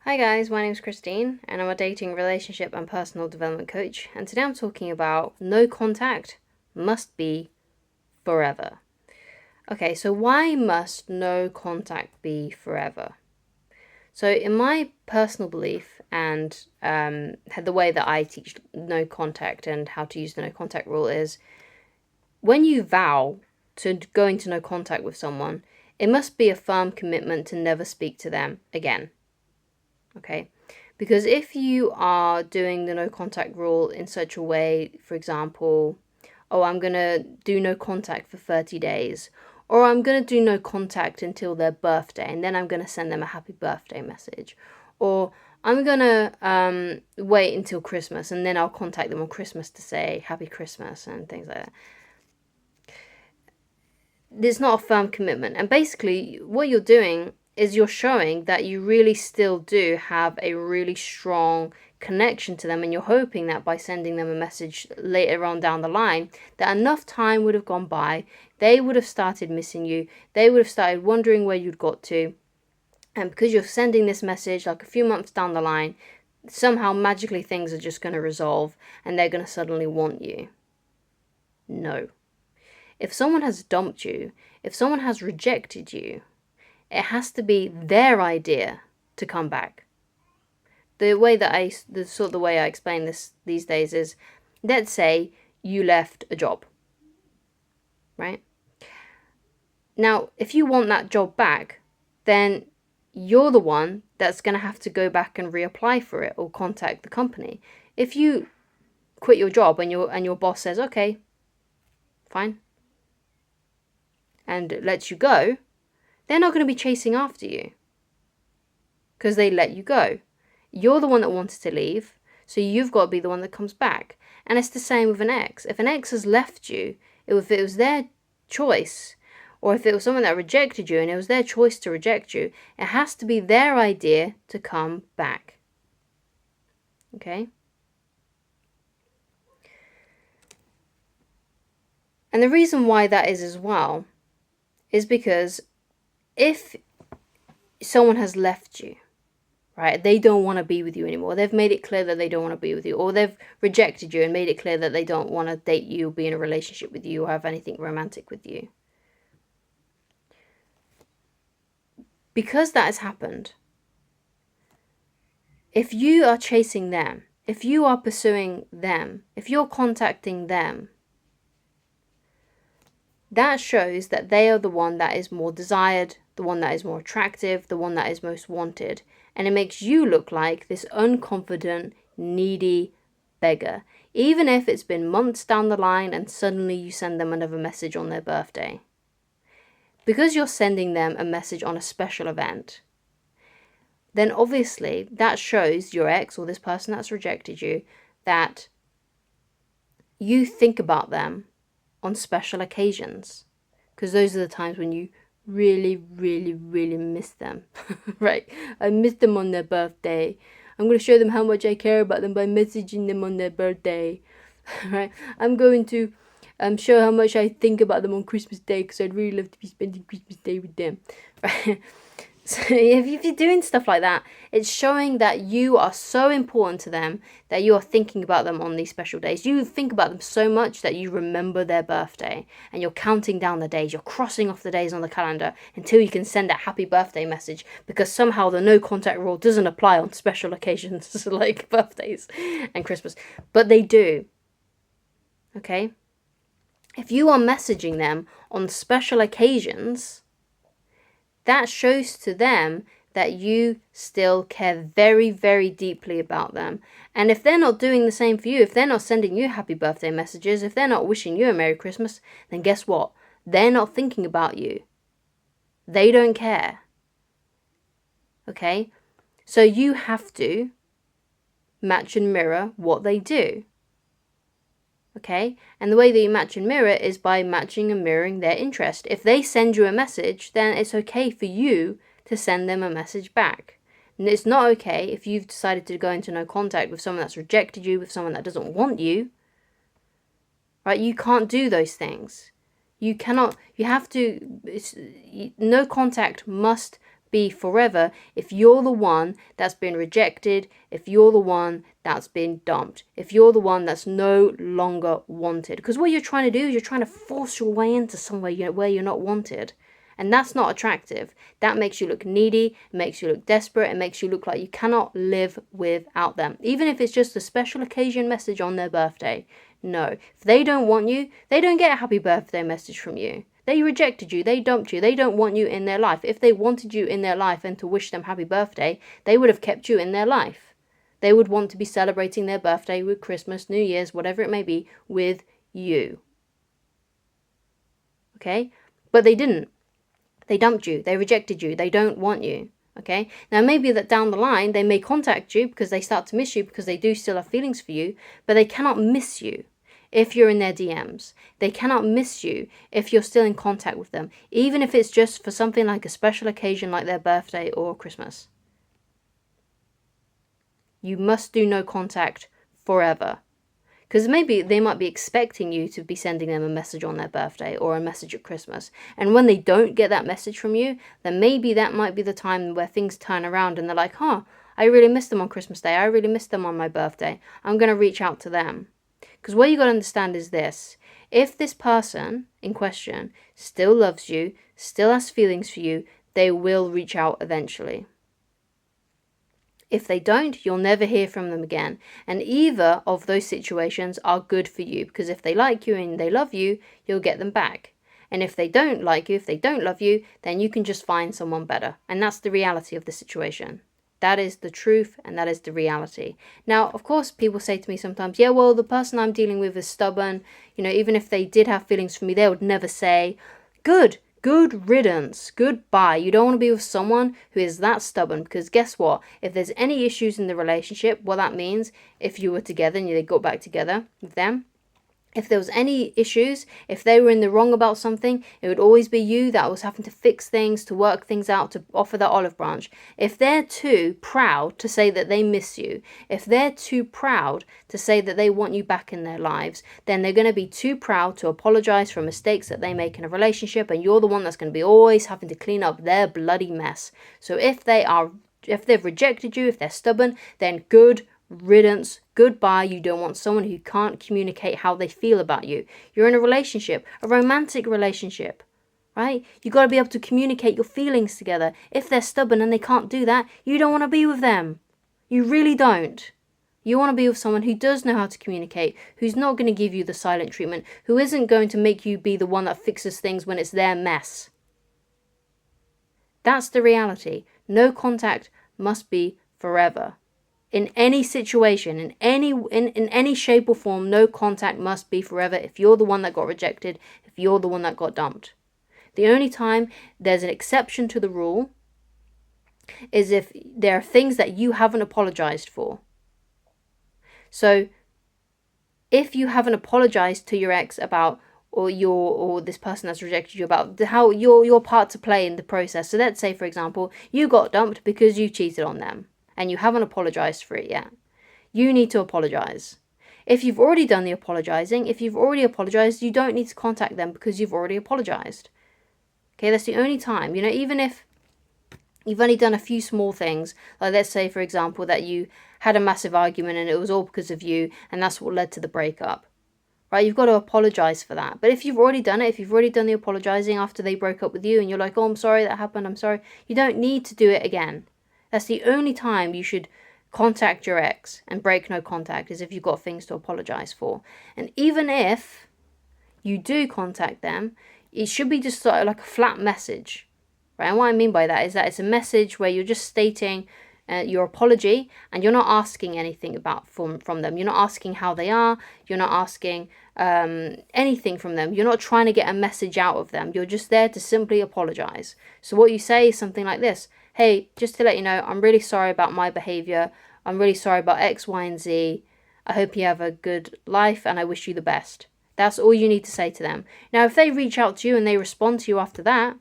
Hi guys, my name is Christine and I'm a dating, relationship and personal development coach, and today I'm talking about no contact must be forever. Okay, so why must no contact be forever? So in my personal belief and the way that I teach no contact and how to use the no contact rule is when you vow to go into no contact with someone, it must be a firm commitment to never speak to them again. Okay, because if you are doing the no contact rule in such a way, for example, oh, I'm gonna do no contact for 30 days, or I'm gonna do no contact until their birthday, and then I'm gonna send them a happy birthday message, or I'm gonna wait until Christmas and then I'll contact them on Christmas to say happy Christmas and things like that. There's not a firm commitment, and basically what you're doing is you're showing that you really still do have a really strong connection to them, and you're hoping that by sending them a message later on down the line that enough time would have gone by, they would have started missing you, they would have started wondering where you'd got to, and because you're sending this message like a few months down the line, somehow magically things are just going to resolve and they're going to suddenly want you. No. If someone has dumped you, if someone has rejected you, it has to be their idea to come back. The way I explain this these days is, let's say you left a job, right? Now, if you want that job back, then you're the one that's going to have to go back and reapply for it or contact the company. If you quit your job and your boss says, okay, fine, and lets you go, they're not going to be chasing after you because they let you go. You're the one that wanted to leave, so you've got to be the one that comes back. And it's the same with an ex. If an ex has left you, if it was their choice, or if it was someone that rejected you and it was their choice to reject you, it has to be their idea to come back. Okay? And the reason why that is as well is because if someone has left you, right, they don't want to be with you anymore. They've made it clear that they don't want to be with you, or they've rejected you and made it clear that they don't want to date you or be in a relationship with you or have anything romantic with you. Because that has happened, if you are chasing them, if you are pursuing them, if you're contacting them, that shows that they are the one that is more desired, the one that is more attractive, the one that is most wanted. And it makes you look like this unconfident, needy beggar, even if it's been months down the line and suddenly you send them another message on their birthday. Because you're sending them a message on a special event, then obviously that shows your ex or this person that's rejected you that you think about them on special occasions, because those are the times when you really, really, really miss them. Right? I miss them on their birthday. I'm going to show them how much I care about them by messaging them on their birthday. Right? I'm going to show how much I think about them on Christmas Day, because I'd really love to be spending Christmas Day with them. Right? So if you're doing stuff like that, it's showing that you are so important to them, that you are thinking about them on these special days. You think about them so much that you remember their birthday and you're counting down the days. You're crossing off the days on the calendar until you can send a happy birthday message, because somehow the no contact rule doesn't apply on special occasions like birthdays and Christmas. But they do. Okay? If you are messaging them on special occasions, that shows to them that you still care very, very deeply about them. And if they're not doing the same for you, if they're not sending you happy birthday messages, if they're not wishing you a Merry Christmas, then guess what? They're not thinking about you. They don't care. Okay? So you have to match and mirror what they do. Okay? And the way that you match and mirror is by matching and mirroring their interest. If they send you a message, then it's okay for you to send them a message back. And it's not okay if you've decided to go into no contact with someone that's rejected you, with someone that doesn't want you. Right? You can't do those things. You cannot, you have to, no contact must be forever if you're the one that's been rejected, if you're the one that's been dumped, if you're the one that's no longer wanted. Because what you're trying to do is you're trying to force your way into somewhere where you're not wanted. And that's not attractive. That makes you look needy, it makes you look desperate, it makes you look like you cannot live without them. Even if it's just a special occasion message on their birthday. No, if they don't want you, they don't get a happy birthday message from you. They rejected you, they dumped you, they don't want you in their life. If they wanted you in their life and to wish them happy birthday, they would have kept you in their life. They would want to be celebrating their birthday with Christmas, New Year's, whatever it may be, with you. Okay? But they didn't. They dumped you, they rejected you, they don't want you. Okay? Now maybe that down the line they may contact you because they start to miss you, because they do still have feelings for you, but they cannot miss you if you're in their DMs. They cannot miss you if you're still in contact with them, even if it's just for something like a special occasion like their birthday or Christmas. You must do no contact forever. Because maybe they might be expecting you to be sending them a message on their birthday or a message at Christmas. And when they don't get that message from you, then maybe that might be the time where things turn around and they're like, I really missed them on Christmas Day. I really missed them on my birthday. I'm going to reach out to them. Because what you got to understand is this. If this person in question still loves you, still has feelings for you, they will reach out eventually. If they don't, you'll never hear from them again. And either of those situations are good for you, because if they like you and they love you, you'll get them back. And if they don't like you, if they don't love you, then you can just find someone better. And that's the reality of the situation. That is the truth and that is the reality. Now, of course, people say to me sometimes, yeah, well, the person I'm dealing with is stubborn. You know, even if they did have feelings for me, they would never say, good riddance, goodbye. You don't want to be with someone who is that stubborn, because guess what? If there's any issues in the relationship, what that means, if you were together and they got back together with them, if there was any issues, if they were in the wrong about something, it would always be you that was having to fix things, to work things out, to offer that olive branch. If they're too proud to say that they miss you, if they're too proud to say that they want you back in their lives, then they're going to be too proud to apologize for mistakes that they make in a relationship, and you're the one that's going to be always having to clean up their bloody mess. So if they've rejected you, if they're stubborn, then good riddance, goodbye. You don't want someone who can't communicate how they feel about you. You're in a relationship, a romantic relationship, right? You got to be able to communicate your feelings together. If they're stubborn and they can't do that, you don't want to be with them. You really don't. You want to be with someone who does know how to communicate, who's not going to give you the silent treatment, who isn't going to make you be the one that fixes things when it's their mess. That's the reality. No contact must be forever. In any situation, in any shape or form, no contact must be forever if you're the one that got rejected, if you're the one that got dumped. The only time there's an exception to the rule is if there are things that you haven't apologized for. So if you haven't apologized to your ex about, or this person that's rejected you about how your part to play in the process. So let's say, for example, you got dumped because you cheated on them, and you haven't apologized for it yet. You need to apologize. If you've already done the apologizing, if you've already apologized, you don't need to contact them because you've already apologized. Okay, that's the only time. You know, even if you've only done a few small things, like let's say, for example, that you had a massive argument and it was all because of you, and that's what led to the breakup. Right, you've got to apologize for that. But if you've already done it, if you've already done the apologizing after they broke up with you and you're like, oh, I'm sorry that happened, I'm sorry, you don't need to do it again. That's the only time you should contact your ex and break no contact, is if you've got things to apologize for. And even if you do contact them, it should be just sort of like a flat message, right? And what I mean by that is that it's a message where you're just stating your apology, and you're not asking anything from them. You're not asking how they are. You're not asking anything from them. You're not trying to get a message out of them. You're just there to simply apologize. So what you say is something like this: hey, just to let you know, I'm really sorry about my behavior. I'm really sorry about X, Y, and Z. I hope you have a good life and I wish you the best. That's all you need to say to them. Now, if they reach out to you and they respond to you after that,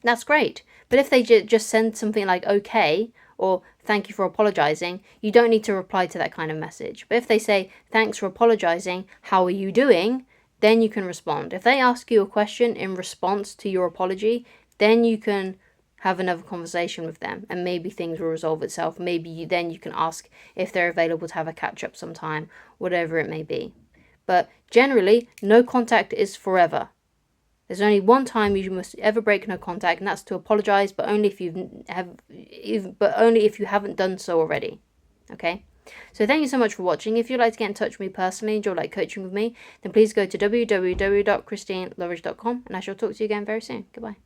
that's great. But if they just send something like okay, or thank you for apologizing, you don't need to reply to that kind of message. But if they say, thanks for apologizing, how are you doing? Then you can respond. If they ask you a question in response to your apology, then you can have another conversation with them, and maybe things will resolve itself. Maybe then you can ask if they're available to have a catch up sometime, whatever it may be. But generally, no contact is forever. There's only one time you must ever break no contact, and that's to apologize, but only if you haven't done so already. Okay? So thank you so much for watching. If you'd like to get in touch with me personally and you'd like coaching with me, then please go to www.christineloveridge.com, and I shall talk to you again very soon. Goodbye.